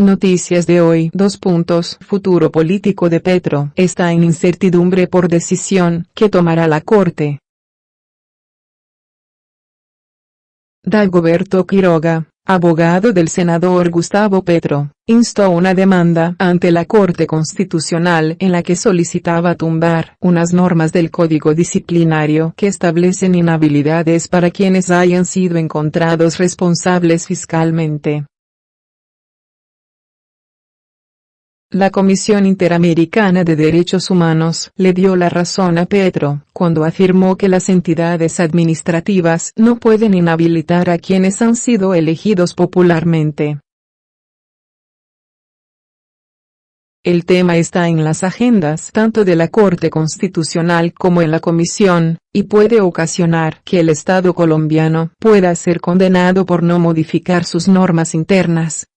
Noticias de hoy. Futuro político de Petro está en incertidumbre por decisión que tomará la Corte. Dagoberto Quiroga, abogado del senador Gustavo Petro, instó una demanda ante la Corte Constitucional en la que solicitaba tumbar unas normas del Código Disciplinario que establecen inhabilidades para quienes hayan sido encontrados responsables fiscalmente. La Comisión Interamericana de Derechos Humanos le dio la razón a Petro, cuando afirmó que las entidades administrativas no pueden inhabilitar a quienes han sido elegidos popularmente. El tema está en las agendas tanto de la Corte Constitucional como en la Comisión, y puede ocasionar que el Estado colombiano pueda ser condenado por no modificar sus normas internas.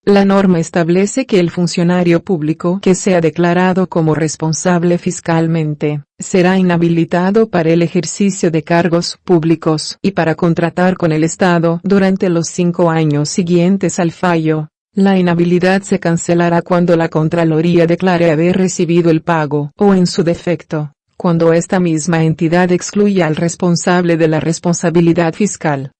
La norma establece que el funcionario público que sea declarado como responsable fiscalmente, será inhabilitado para el ejercicio de cargos públicos y para contratar con el Estado durante los 5 años siguientes al fallo. La inhabilidad se cancelará cuando la Contraloría declare haber recibido el pago o en su defecto, cuando esta misma entidad excluya al responsable de la responsabilidad fiscal.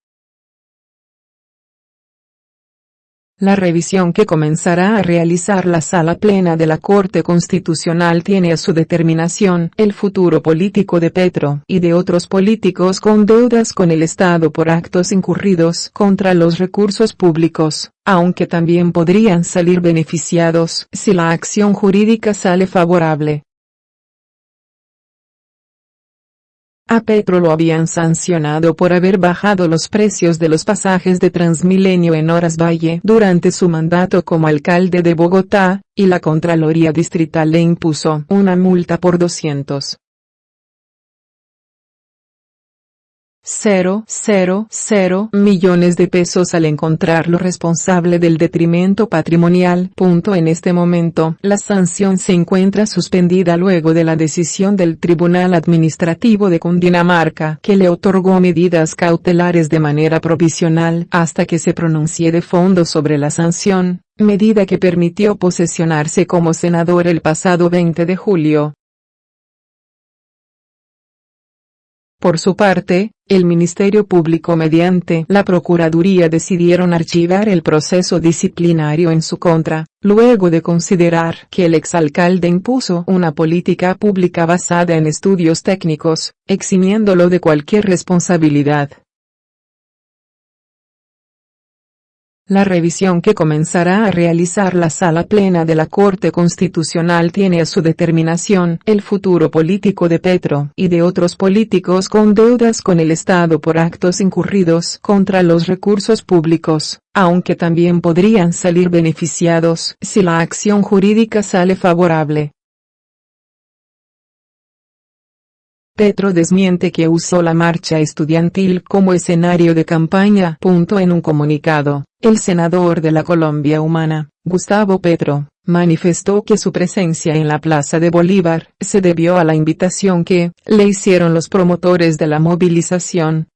La revisión que comenzará a realizar la Sala Plena de la Corte Constitucional tiene a su determinación el futuro político de Petro y de otros políticos con deudas con el Estado por actos incurridos contra los recursos públicos, aunque también podrían salir beneficiados si la acción jurídica sale favorable. A Petro lo habían sancionado por haber bajado los precios de los pasajes de Transmilenio en horas valle durante su mandato como alcalde de Bogotá, y la Contraloría Distrital le impuso una multa por 200.000 millones de pesos al encontrarlo responsable del detrimento patrimonial. En este momento, la sanción se encuentra suspendida luego de la decisión del Tribunal Administrativo de Cundinamarca que le otorgó medidas cautelares de manera provisional hasta que se pronuncie de fondo sobre la sanción, medida que permitió posesionarse como senador el pasado 20 de julio. Por su parte, el Ministerio Público mediante la Procuraduría decidieron archivar el proceso disciplinario en su contra, luego de considerar que el exalcalde impuso una política pública basada en estudios técnicos, eximiéndolo de cualquier responsabilidad. La revisión que comenzará a realizar la Sala Plena de la Corte Constitucional tiene a su determinación el futuro político de Petro y de otros políticos con deudas con el Estado por actos incurridos contra los recursos públicos, aunque también podrían salir beneficiados si la acción jurídica sale favorable. Petro desmiente que usó la marcha estudiantil como escenario de campaña. En un comunicado, el senador de la Colombia Humana, Gustavo Petro, manifestó que su presencia en la Plaza de Bolívar se debió a la invitación que le hicieron los promotores de la movilización.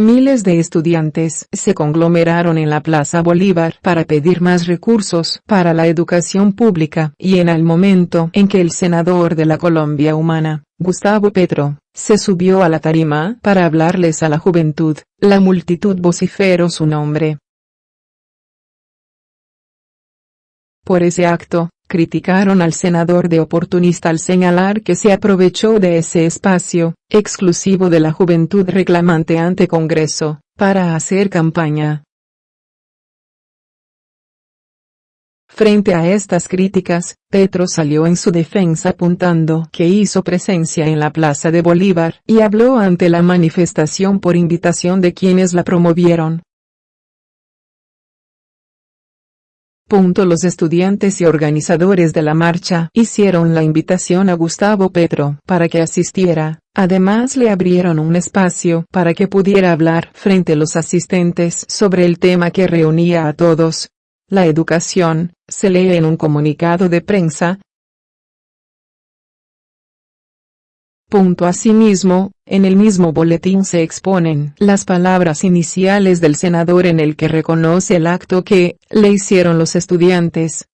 Miles de estudiantes se conglomeraron en la Plaza Bolívar para pedir más recursos para la educación pública y en el momento en que el senador de la Colombia Humana, Gustavo Petro, se subió a la tarima para hablarles a la juventud, la multitud vociferó su nombre. Por ese acto, criticaron al senador de oportunista al señalar que se aprovechó de ese espacio, exclusivo de la juventud reclamante ante Congreso, para hacer campaña. Frente a estas críticas, Petro salió en su defensa apuntando que hizo presencia en la Plaza de Bolívar y habló ante la manifestación por invitación de quienes la promovieron. Los estudiantes y organizadores de la marcha hicieron la invitación a Gustavo Petro para que asistiera, además le abrieron un espacio para que pudiera hablar frente a los asistentes sobre el tema que reunía a todos: la educación, se lee en un comunicado de prensa. Asimismo, En el mismo boletín se exponen las palabras iniciales del senador en el que reconoce el acto que le hicieron los estudiantes.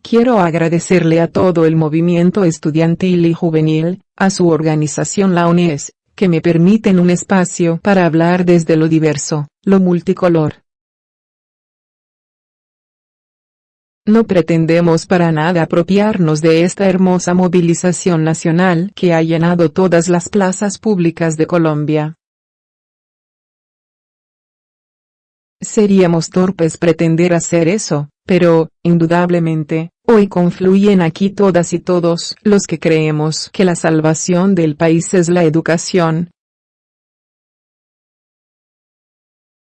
Quiero agradecerle a todo el movimiento estudiantil y juvenil, a su organización la UNES, que me permiten un espacio para hablar desde lo diverso, lo multicolor. No pretendemos para nada apropiarnos de esta hermosa movilización nacional que ha llenado todas las plazas públicas de Colombia. Seríamos torpes pretender hacer eso, pero, indudablemente, hoy confluyen aquí todas y todos los que creemos que la salvación del país es la educación.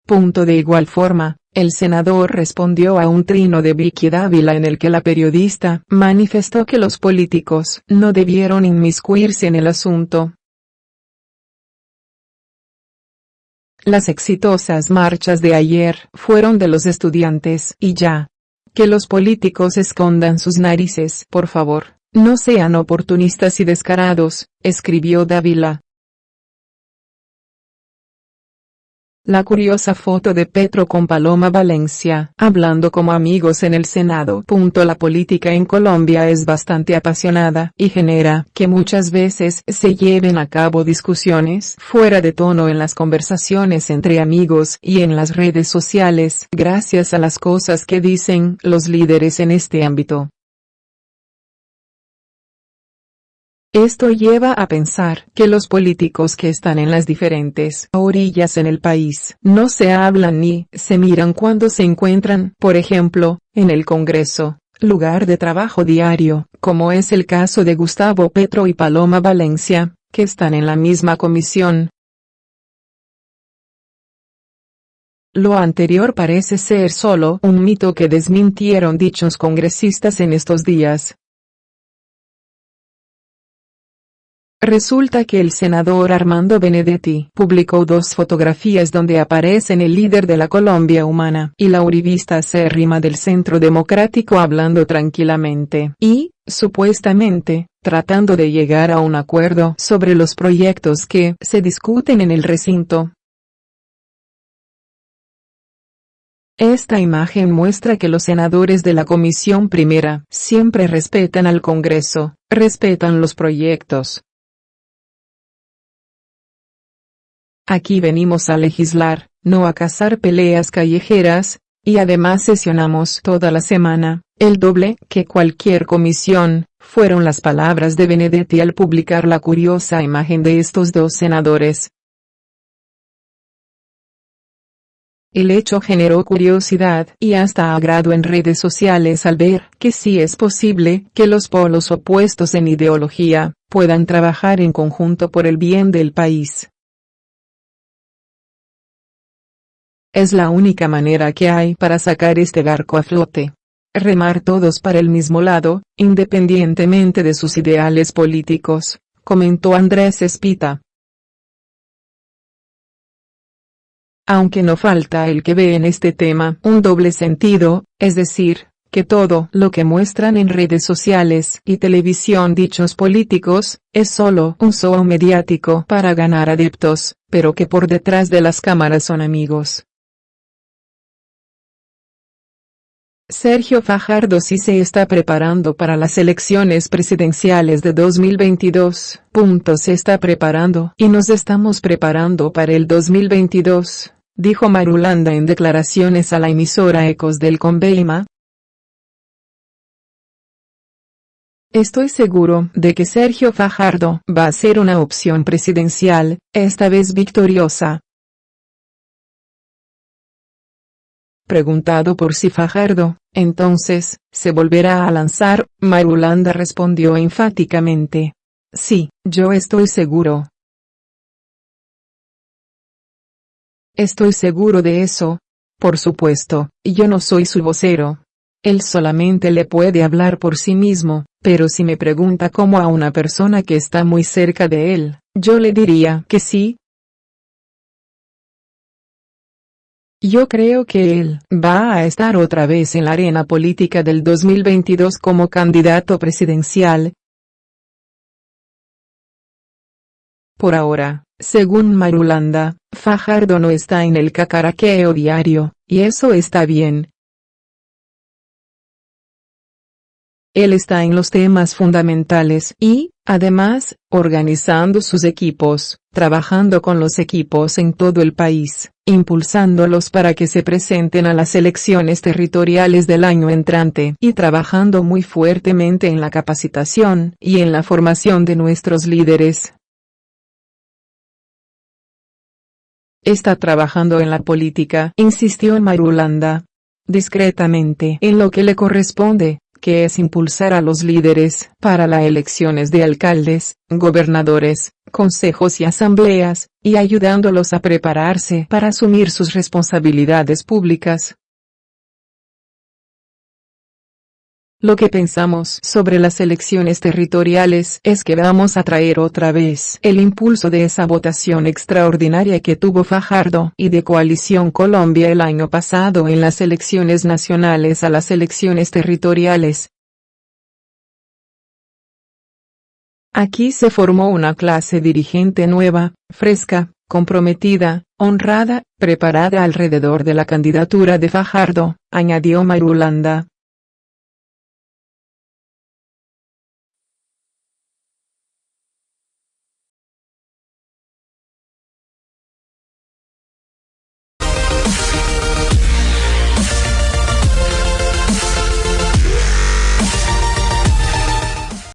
De igual forma, el senador respondió a un trino de Vicky Dávila en el que la periodista manifestó que los políticos no debieron inmiscuirse en el asunto. Las exitosas marchas de ayer fueron de los estudiantes y ya. Que los políticos escondan sus narices, por favor, no sean oportunistas y descarados, escribió Dávila. La curiosa foto de Petro con Paloma Valencia, hablando como amigos en el Senado. La política en Colombia es bastante apasionada y genera que muchas veces se lleven a cabo discusiones fuera de tono en las conversaciones entre amigos y en las redes sociales, gracias a las cosas que dicen los líderes en este ámbito. Esto lleva a pensar que los políticos que están en las diferentes orillas en el país no se hablan ni se miran cuando se encuentran, por ejemplo, en el Congreso, lugar de trabajo diario, como es el caso de Gustavo Petro y Paloma Valencia, que están en la misma comisión. Lo anterior parece ser solo un mito que desmintieron dichos congresistas en estos días. Resulta que el senador Armando Benedetti publicó 2 fotografías donde aparecen el líder de la Colombia Humana y la uribista acérrima del Centro Democrático hablando tranquilamente y, supuestamente, tratando de llegar a un acuerdo sobre los proyectos que se discuten en el recinto. Esta imagen muestra que los senadores de la Comisión Primera siempre respetan al Congreso, respetan los proyectos. Aquí venimos a legislar, no a cazar peleas callejeras, y además sesionamos toda la semana, el doble que cualquier comisión, fueron las palabras de Benedetti al publicar la curiosa imagen de estos 2 senadores. El hecho generó curiosidad y hasta agrado en redes sociales al ver que sí es posible que los polos opuestos en ideología puedan trabajar en conjunto por el bien del país. Es la única manera que hay para sacar este barco a flote. Remar todos para el mismo lado, independientemente de sus ideales políticos, comentó Andrés Espita. Aunque no falta el que ve en este tema un doble sentido, es decir, que todo lo que muestran en redes sociales y televisión dichos políticos, es solo un show mediático para ganar adeptos, pero que por detrás de las cámaras son amigos. Sergio Fajardo sí se está preparando para las elecciones presidenciales de 2022. Se está preparando y nos estamos preparando para el 2022, dijo Marulanda en declaraciones a la emisora Ecos del Conveima. Estoy seguro de que Sergio Fajardo va a ser una opción presidencial, esta vez victoriosa. Preguntado por si Fajardo, entonces, se volverá a lanzar, Marulanda respondió enfáticamente: sí, yo estoy seguro. Estoy seguro de eso. Por supuesto, yo no soy su vocero. Él solamente le puede hablar por sí mismo, pero si me pregunta como a una persona que está muy cerca de él, yo le diría que sí. Yo creo que él va a estar otra vez en la arena política del 2022 como candidato presidencial, Por ahora, según Marulanda, Fajardo no está en el cacaraqueo diario, y eso está bien. Él está en los temas fundamentales y, además, organizando sus equipos, trabajando con los equipos en todo el país, impulsándolos para que se presenten a las elecciones territoriales del año entrante y trabajando muy fuertemente en la capacitación y en la formación de nuestros líderes. Está trabajando en la política, insistió Marulanda, discretamente en lo que le corresponde, que es impulsar a los líderes para las elecciones de alcaldes, gobernadores, consejos y asambleas, y ayudándolos a prepararse para asumir sus responsabilidades públicas. Lo que pensamos sobre las elecciones territoriales es que vamos a traer otra vez el impulso de esa votación extraordinaria que tuvo Fajardo y de Coalición Colombia el año pasado en las elecciones nacionales a las elecciones territoriales. Aquí se formó una clase dirigente nueva, fresca, comprometida, honrada, preparada alrededor de la candidatura de Fajardo, añadió Marulanda.